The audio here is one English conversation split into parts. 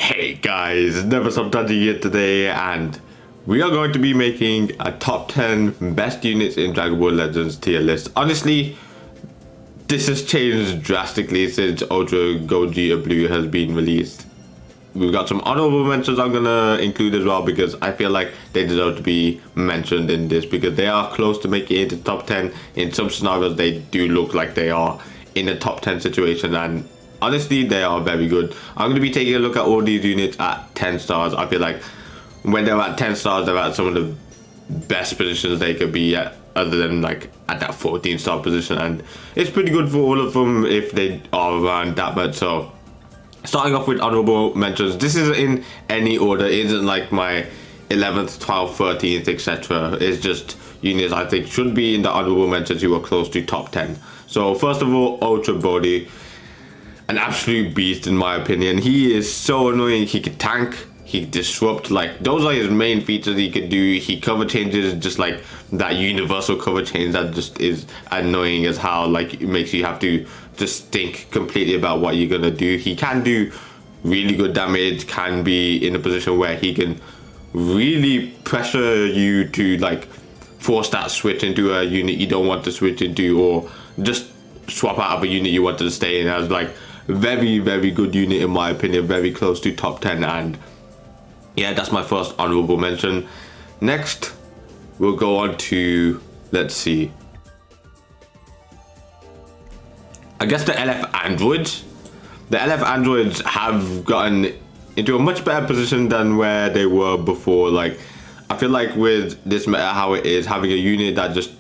Hey guys, Never Stop Touching here today, and we are going to be making a top 10 best units in Dragon Ball Legends tier list. Honestly, this has changed drastically since Ultra Gold G Blue has been released. We've got some honorable mentions I'm gonna include as well because I feel like they deserve to be mentioned in this because they are close to making it into top 10. In some scenarios, they do look like they are in a top 10 situation, and honestly, they are very good. I'm going to be taking a look at all these units at 10 stars. I feel like when they're at 10 stars, they're at some of the best positions they could be at, other than like at that 14-star position. And it's pretty good for all of them if they are around that much. So starting off with honorable mentions, this isn't in any order. It isn't like my 11th, 12th, 13th, etc. It's just units I think should be in the honorable mentions who are close to top 10. So first of all, Ultra Body. An absolute beast in my opinion. He is so annoying. He can tank, he can disrupt, like those are his main features he could do. He cover changes just like that universal cover change that just is annoying as how like it makes you have to just think completely about what you're gonna do. He can do really good damage, can be in a position where he can really pressure you to like force that switch into a unit you don't want to switch into, or just swap out of a unit you wanted to stay in. As like very good unit in my opinion, very close to top 10. And yeah, that's my first honorable mention. Next we'll go on to, let's see, I guess the LF androids. The LF androids have gotten into a much better position than where they were before. Like I feel like with this meta how it is, having a unit that just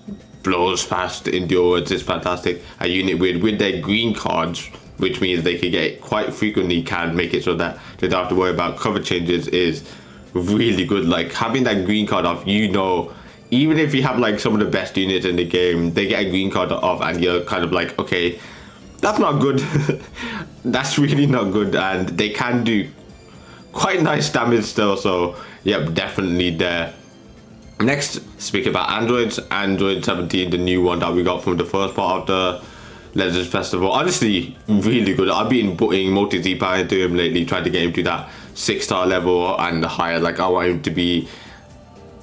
blows past endurance is fantastic. A unit with their green cards, which means they can get quite frequently, can make it so that they don't have to worry about cover changes, is really good. Like having that green card off, you know, even if you have like some of the best units in the game, they get a green card off and you're kind of like, okay, that's not good. That's really not good. And they can do quite nice damage still. So yep, definitely there. Next, speaking about androids, Android 17, the new one that we got from the first part of the Legends Festival. Honestly, really good. I've been putting multi-Z power into him lately, trying to get him to that 6-star level and higher. Like I want him to be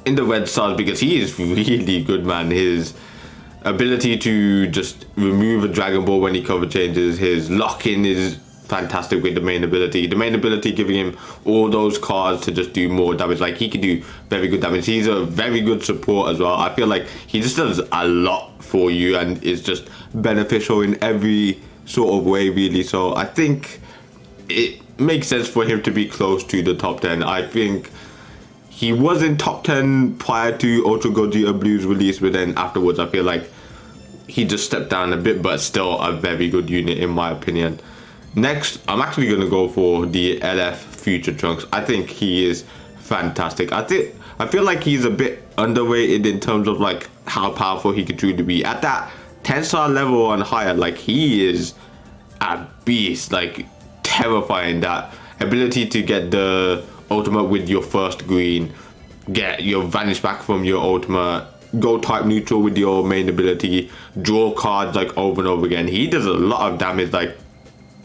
in the red stars because he is really good, man. His ability to just remove a Dragon Ball when he cover changes, his lock-in is fantastic with the main ability. The main ability giving him all those cards to just do more damage. Like he can do very good damage. He's a very good support as well. I feel like he just does a lot for you and is just beneficial in every sort of way, really. So I think it makes sense for him to be close to the top 10. I think he was in top 10 prior to Ultra Gold G Blue's release, but then afterwards I feel like he just stepped down a bit, but still a very good unit in my opinion. Next, I'm actually going to go for the LF Future Trunks. I think he is fantastic. I feel like he's a bit underrated in terms of like how powerful he could truly be. At that 10-star level and higher, like he is a beast, like terrifying. That ability to get the ultimate with your first green, get your vanish back from your ultimate, go type neutral with your main ability, draw cards like over and over again. He does a lot of damage. Like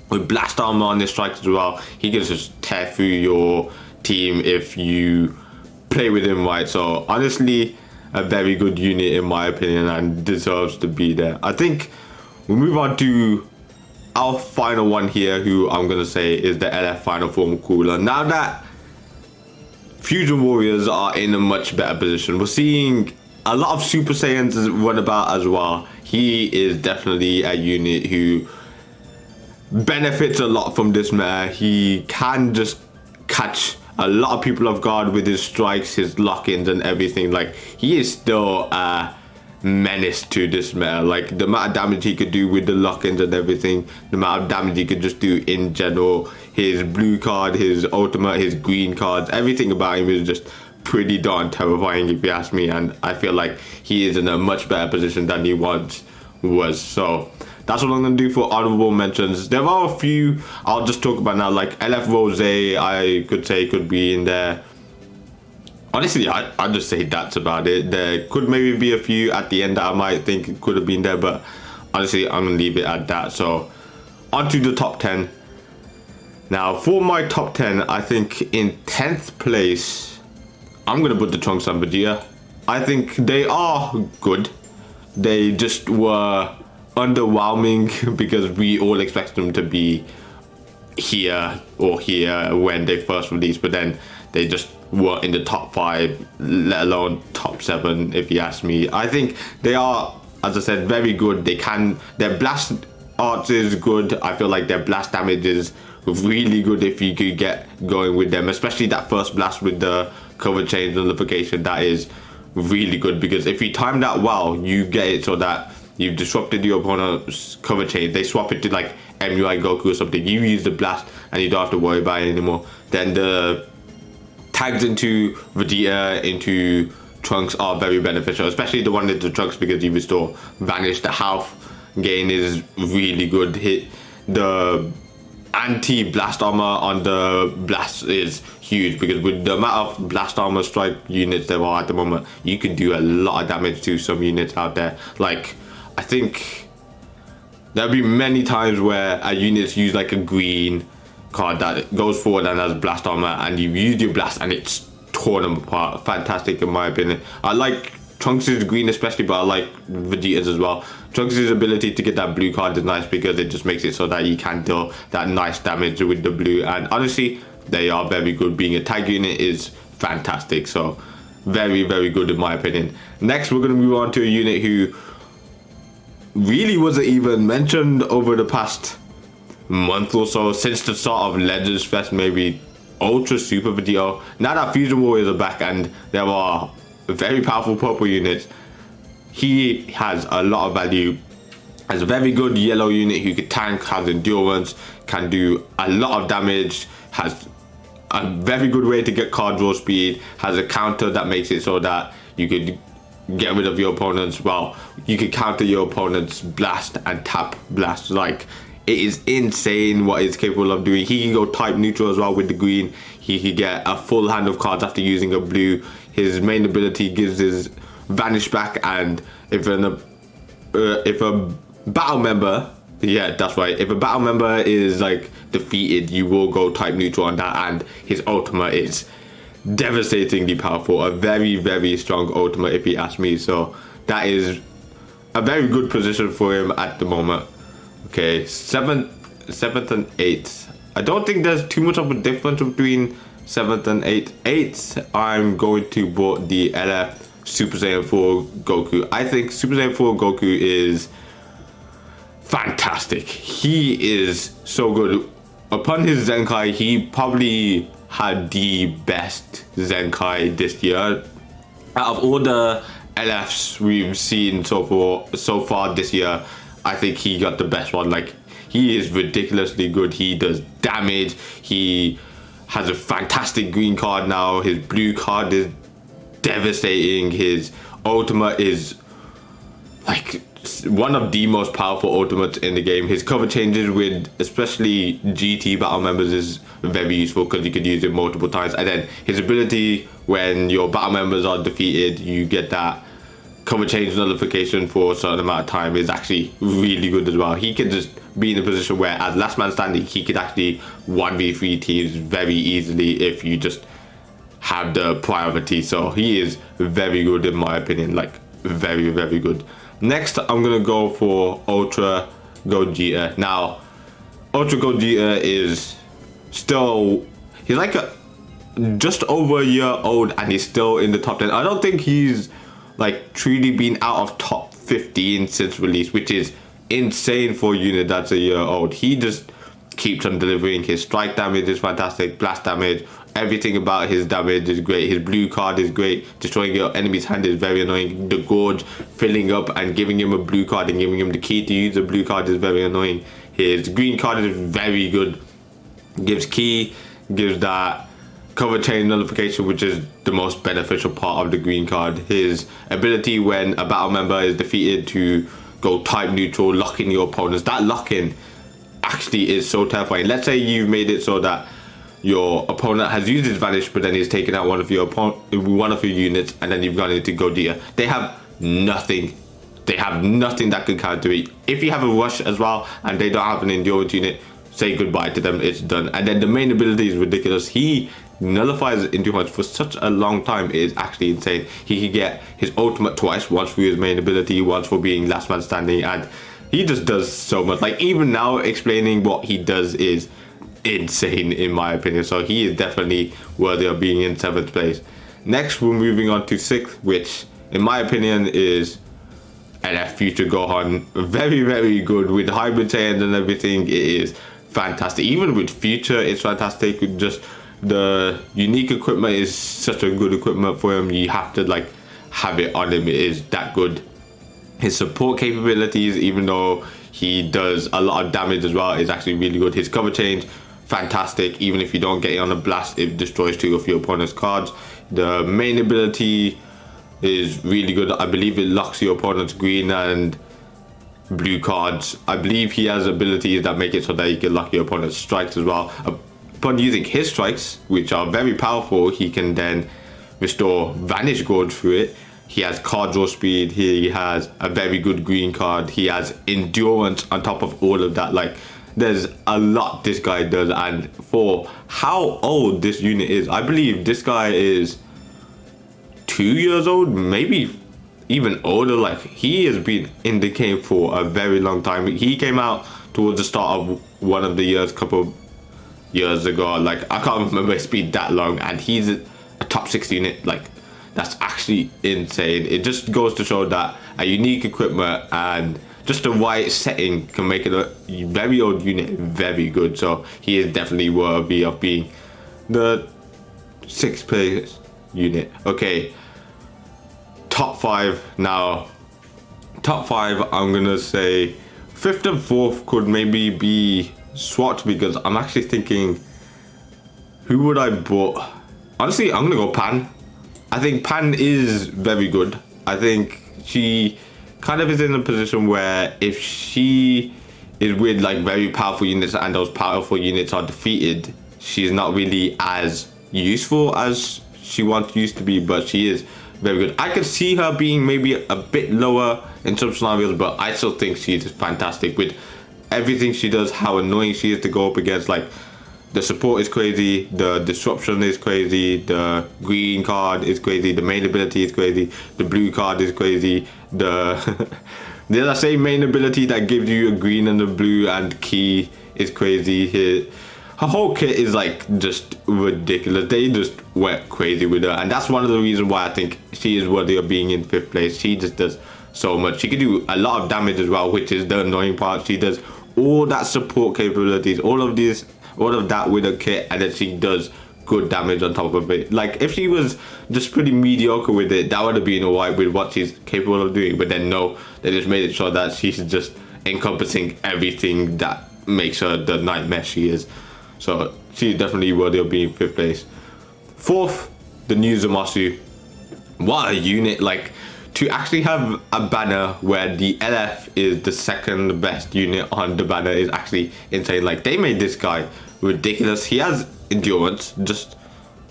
with blast armor on his strikes as well, he can just tear through your team if you play with him right. So honestly, a very good unit in my opinion and deserves to be there. I think we move on to our final one here, who I'm gonna say is the LF Final Form Cooler. Now that Fusion Warriors are in a much better position, we're seeing a lot of Super Saiyans run about as well. He is definitely a unit who benefits a lot from this meta. He can just catch a lot of people off guard with his strikes, his lock-ins and everything. Like he is still a menace to this meta. Like the amount of damage he could do with the lock-ins and everything, the amount of damage he could just do in general, his blue card, his ultimate, his green cards, everything about him is just pretty darn terrifying if you ask me. And I feel like he is in a much better position than he once was. So that's what I'm going to do for honorable mentions. There are a few I'll just talk about now, like LF Rose, I could say could be in there. Honestly, I'd just say that's about it. There could maybe be a few at the end that I might think could have been there, but honestly, I'm going to leave it at that. So, on to the top 10. Now, for my top 10, I think in 10th place, I'm going to put the Trunks and Vegeta. I think they are good. They just were underwhelming because we all expected them to be here or here when they first released, but then they just were in the top 5, let alone top 7 if you ask me. I think they are, as I said, very good. Their blast arts is good. I feel like their blast damage is really good if you could get going with them, especially that first blast with the cover change nullification. That is really good because if you time that well, you get it so that you've disrupted your opponent's cover change. They swap it to like MUI Goku or something. You use the blast and you don't have to worry about it anymore. Then the tags into Vegeta, into Trunks are very beneficial, especially the one into Trunks because you restore Vanish. The health gain is really good. The anti-blast armor on the blast is huge because with the amount of blast armor strike units there are at the moment, you can do a lot of damage to some units out there. Like, I think there'll be many times where a unit's use like a green card that goes forward and has blast armor, and you've used your blast and it's torn them apart. Fantastic in my opinion. I like Trunks' green especially, but I like Vegeta's as well. Trunks' ability to get that blue card is nice because it just makes it so that you can deal that nice damage with the blue, and honestly they are very good. Being a tag unit is fantastic, so very, very good in my opinion. Next, we're going to move on to a unit who really wasn't even mentioned over the past month or so, since the start of Legends Fest, maybe Ultra Super Video. Now that Fusion Warriors are back and there are very powerful purple units, he has a lot of value as a very good yellow unit who can tank, has endurance, can do a lot of damage, has a very good way to get card draw speed, has a counter that makes it so that you could get rid of your opponent's, well, you can counter your opponent's blast and tap blast. Like, it is insane what it's capable of doing. He can go type neutral as well with the green. He can get a full hand of cards after using a blue. His main ability gives his Vanish back, and if a battle member, yeah, that's right, if a battle member is like defeated, you will go type neutral on that, and his ultimate is devastatingly powerful. A very, very strong ultimate if you ask me. So that is a very good position for him at the moment. Okay, 7th and 8th. I don't think there's too much of a difference between 7th and 8th. 8th, I'm going to put the LF Super Saiyan 4 Goku. I think Super Saiyan 4 Goku is fantastic. He is so good. Upon his Zenkai, he probably had the best Zenkai this year. Out of all the LFs we've seen so far this year, I think he got the best one. Like, he is ridiculously good. He does damage. He has a fantastic green card now. His blue card is devastating. His ultimate is like one of the most powerful ultimates in the game. His cover changes with especially GT battle members is very useful because you could use it multiple times. And then his ability, when your battle members are defeated, you get that cover change nullification for a certain amount of time, is actually really good as well. He can just be in a position where as last man standing, he could actually 1v3 teams very easily if you just have the priority. So he is very good in my opinion, like very, very good. Next, I'm gonna go for Ultra Gogeta. Now, Ultra Gogeta is still, he's like just over a year old and he's still in the top 10. I don't think he's like truly been out of top 15 since release, which is insane for a unit that's a year old. He just keeps on delivering. His strike damage is fantastic, blast damage, everything about his damage is great. His blue card is great. Destroying your enemy's hand is very annoying. The gorge filling up and giving him a blue card and giving him the key to use a blue card is very annoying. His green card is very good. Gives key, gives that cover chain nullification, which is the most beneficial part of the green card. His ability when a battle member is defeated to go type neutral, lock in your opponents. That lock in actually is so terrifying. Let's say you've made it so that your opponent has used his Vanish, but then he's taken out one of your units, and then you've gone into Gogeta. They have nothing. They have nothing that can counter it. If you have a rush as well, and they don't have an endurance unit, say goodbye to them, it's done. And then the main ability is ridiculous. He nullifies endurance for such a long time. It is actually insane. He can get his ultimate twice, once for his main ability, once for being last man standing, and he just does so much. Like, even now explaining what he does is insane in my opinion. So he is definitely worthy of being in 7th place. Next, we're moving on to 6th, which in my opinion is LF Future Gohan. Very, very good with hybrid Saiyans and everything. It is fantastic. Even with Future, it's fantastic. With just the unique equipment is such a good equipment for him. You have to like have it on him. It is that good. His support capabilities, even though he does a lot of damage as well, is actually really good. His cover change, fantastic. Even if you don't get it on a blast, it destroys 2 of your opponent's cards. The main ability is really good. I believe it locks your opponent's green and blue cards. I believe he has abilities that make it so that you can lock your opponent's strikes as well. Upon using his strikes, which are very powerful, he can then restore Vanish Gorge through it. He has card draw speed. He has a very good green card. He has endurance on top of all of that. Like, there's a lot this guy does. And for how old this unit is, I believe this guy is 2 years old, maybe even older. Like, he has been in the game for a very long time. He came out towards the start of one of the years, couple years ago. Like, I can't remember it's been that long, and he's a top 6 unit. Like, that's actually insane. It just goes to show that a unique equipment and just the right setting can make it a very old unit very good. So he is definitely worthy of being the 6th place unit. Okay, top 5 now. Top 5, I'm gonna say 5th and 4th could maybe be swapped, because I'm actually thinking, who would I put? Honestly, I'm gonna go Pan. I think Pan is very good. I think she kind of is in a position where if she is with like very powerful units and those powerful units are defeated, she's not really as useful as she once used to be, but she is very good. I could see her being maybe a bit lower in some scenarios, but I still think she's fantastic with everything she does, how annoying she is to go up against. Like, the support is crazy, the disruption is crazy, the green card is crazy, the main ability is crazy, the blue card is crazy, the same main ability that gives you a green and a blue and key is crazy. Her whole kit is like just ridiculous. They just went crazy with her, and that's one of the reasons why I think she is worthy of being in 5th place. She just does so much. She can do a lot of damage as well, which is the annoying part. She does all that support capabilities, all of that with her kit, and then she does good damage on top of it. Like, if she was just pretty mediocre with it, that would have been alright with what she's capable of doing. But then no, they just made it sure that she's just encompassing everything that makes her the nightmare she is. So she's definitely worthy of being 5th place. 4th, the new Zamasu. What a unit! Like, to actually have a banner where the LF is the 2nd best unit on the banner is actually insane. Like, they made this guy ridiculous. He has endurance, just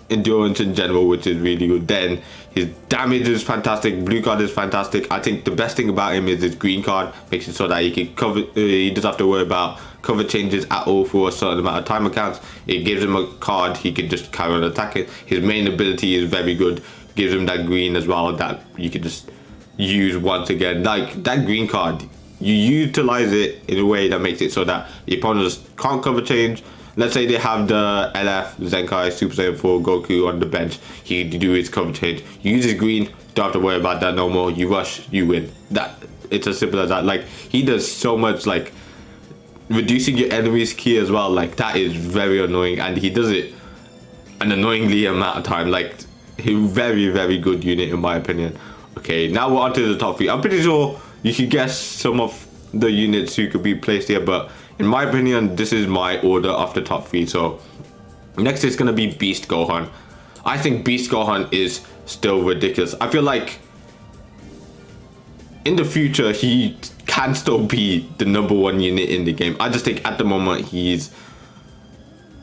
endurance in general, which is really good. Then his damage is fantastic, blue card is fantastic. I think the best thing about him is his green card. Makes it so that he can cover, he doesn't have to worry about cover changes at all for a certain amount of time accounts. It gives him a card he can just carry on attacking. His main ability is very good, gives him that green as well that you can just use once again. Like, that green card, you utilize it in a way that makes it so that the opponents can't cover change. Let's say they have the LF, Zenkai, Super Saiyan 4, Goku on the bench. He can do his cover change. You use his green, don't have to worry about that no more. You rush, you win. It's as simple as that. Like, he does so much, like, reducing your enemy's ki as well. Like, that is very annoying, and he does it an annoyingly amount of time. Like, he very, very good unit in my opinion. Okay, now we're on to the top 3. I'm pretty sure you can guess some of the units who could be placed here, but in my opinion, this is my order of the top 3. So next is going to be Beast Gohan. I think Beast Gohan is still ridiculous. I feel like in the future, he can still be the #1 unit in the game. I just think at the moment, he's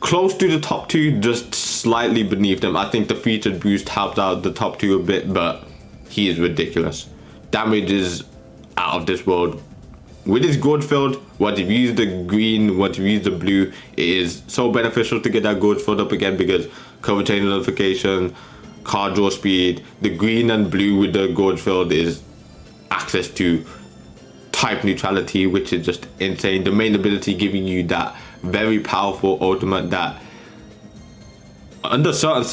close to the top 2, just slightly beneath them. I think the featured boost helped out the top 2 a bit, but he is ridiculous. Damage is out of this world. with his gorge field, once you've used the green, once you've used the blue, it is so beneficial to get that gorge field up again, because cover chain nullification, card draw speed, the green and blue with the gorge field is access to type neutrality, which is just insane. The main ability giving you that very powerful ultimate that under certain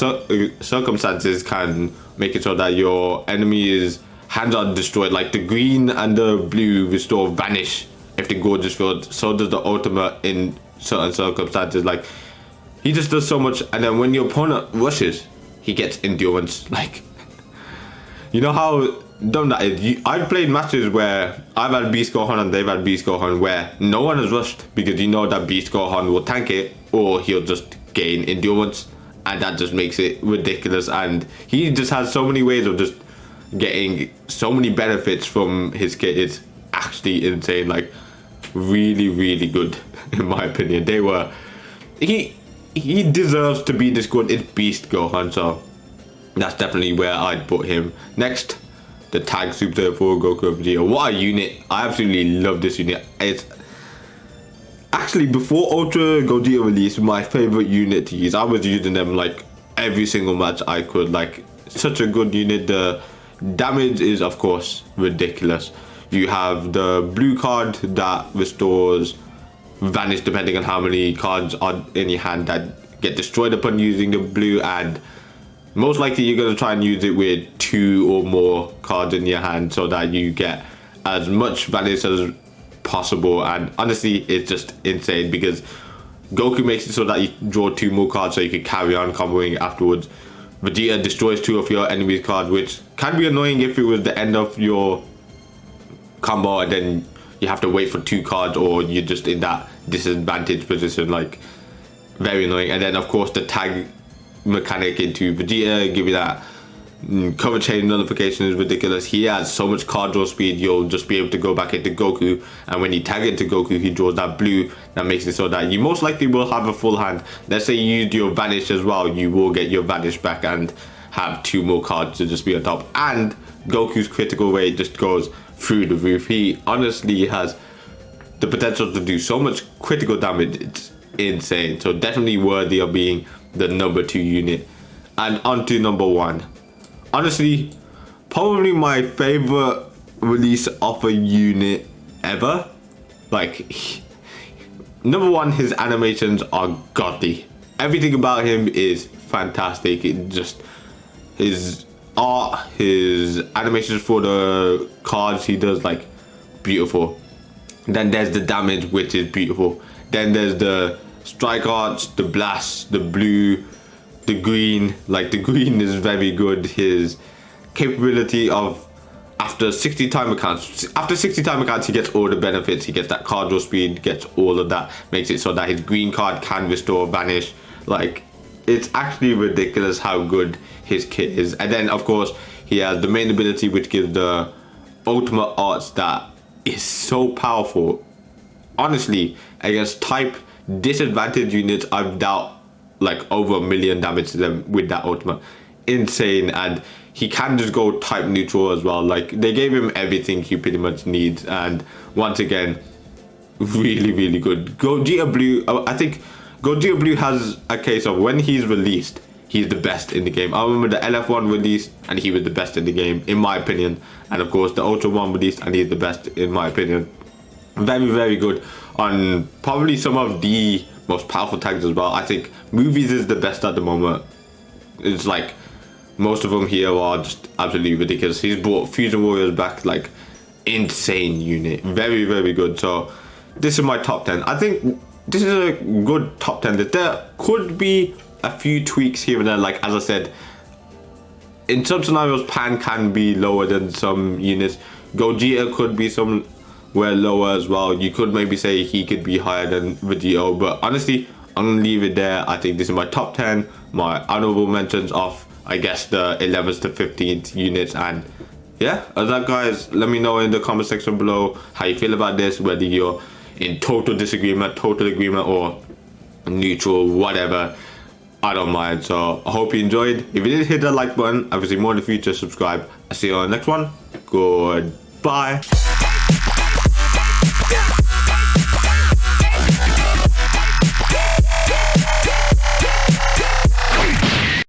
circumstances can make it so that your enemy's hands are destroyed. Like the green and the blue restore vanish if the gorge is filled. So does the ultimate in certain circumstances. Like he just does so much. And then when your opponent rushes, he gets endurance. Like, you know how dumb that is? I've played matches where I've had Beast Gohan and they've had Beast Gohan where no one has rushed, because you know that Beast Gohan will tank it or he'll just gain endurance, and that just makes it ridiculous. And he just has so many ways of just getting so many benefits from his kit. It's actually insane. Like, really, really good in my opinion. He deserves to be this good. It's Beast Gohan, so that's definitely where I'd put him. Next, the Tag Super for Goku and Vegeta. What a unit. I absolutely love this unit. It's actually, before Ultra Gogeta released, my favorite unit to use. I was using them like every single match I could. Like, such a good unit. The damage is, of course, ridiculous. You have the blue card that restores vanish depending on how many cards are in your hand that get destroyed upon using the blue, and most likely you're going to try and use it with 2 or more cards in your hand so that you get as much vanish as possible. And honestly, it's just insane because Goku makes it so that you draw 2 more cards so you can carry on comboing afterwards. Vegeta destroys 2 of your enemy's cards, which can be annoying if it was the end of your combo and then you have to wait for 2 cards, or you're just in that disadvantaged position. Like, very annoying. And then of course the tag mechanic into Vegeta, give you that cover chain nullification is ridiculous. He has so much card draw speed, you'll just be able to go back into Goku, and when you tag into Goku, he draws that blue. That makes it so that you most likely will have a full hand. Let's say you use your vanish as well, you will get your vanish back and have 2 more cards to just be on top. And Goku's critical rate just goes through the roof. He honestly has the potential to do so much critical damage. It's insane. So definitely worthy of being the number 2 unit. And on to number 1. Honestly, probably my favorite release of a unit ever. Like, number 1, his animations are godly. Everything about him is fantastic. It just, his art, his animations for the cards he does, like, beautiful. Then there's the damage, which is beautiful. Then there's the strike arts, the blast, the blue, the green. Like, the green is very good. His capability of after 60 time accounts he gets all the benefits. He gets that card draw speed, gets all of that, makes it so that his green card can restore vanish. Like, it's actually ridiculous how good his kit is. And then of course he has the main ability, which gives the ultimate arts that is so powerful. Honestly, against type disadvantaged units, I've dealt like over 1 million damage to them with that ultimate. Insane. And he can just go type neutral as well. Like, they gave him everything he pretty much needs, and once again, really, really good. Gogeta Blue, I think Gogeta Blue has a case of when he's released, he's the best in the game. I remember the LF1 released and he was the best in the game, in my opinion. And of course the Ultra 1 released and he's the best in my opinion. Very, very good on probably some of the most powerful tags as well. I think Movies is the best at the moment. It's like, most of them here are just absolutely ridiculous. He's brought Fusion Warriors back, like, insane unit. Very, very good. So this is my top 10. I think this is a good top 10. There could be a few tweaks here and there. Like, as I said, in some scenarios Pan can be lower than some units. Gogeta could be somewhere lower as well. You could maybe say he could be higher than Vegeta, but honestly I'm gonna leave it there. I think this is my top 10, my honorable mentions of, I guess, the 11th to 15th units. And yeah, as that, guys, let me know in the comment section below how you feel about this, whether you're in total disagreement, total agreement, or neutral, whatever. I don't mind. So I hope you enjoyed. If you did, hit that like button. Obviously more in the future, subscribe. I'll see you on the next one. Goodbye.